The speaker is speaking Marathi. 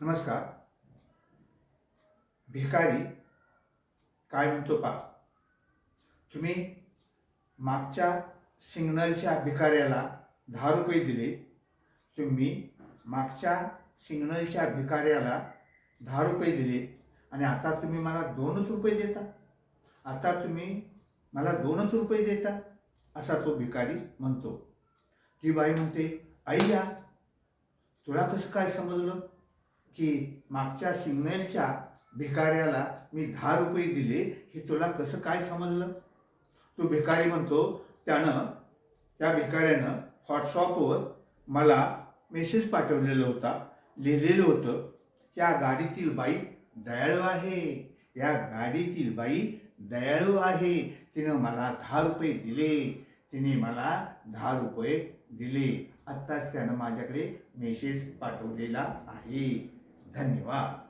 नमस्कार. भिकारी काय म्हणतो पा, तुम्ही मागच्या सिग्नलच्या भिकाऱ्याला 10 रुपये दिले. तुम्ही मागच्या सिग्नलच्या भिकाऱ्याला 10 रुपये दिले आणि आता तुम्ही मला 2च रुपये देता. आता तुम्ही मला 2च रुपये देता, असा तो भिकारी म्हणतो. ती बाई म्हणते, अय्या, तुला कसं काय समजलं की मागच्या सिग्नलच्या भिकाऱ्याला मी 10 रुपये दिले, हे तुला कसं काय समजलं? तो भिकारी म्हणतो, त्या भिकाऱ्यानं व्हॉट्सअपवर मला मेसेज पाठवलेला होता. लिहिलेलं होतं, या गाडीतील बाई दयाळू आहे, या गाडीतील बाई दयाळू आहे, तिनं मला 10 रुपये दिले, तिने मला 10 रुपये दिले. आत्ताच त्यानं माझ्याकडे मेसेज पाठवलेला आहे. धन्यवाद.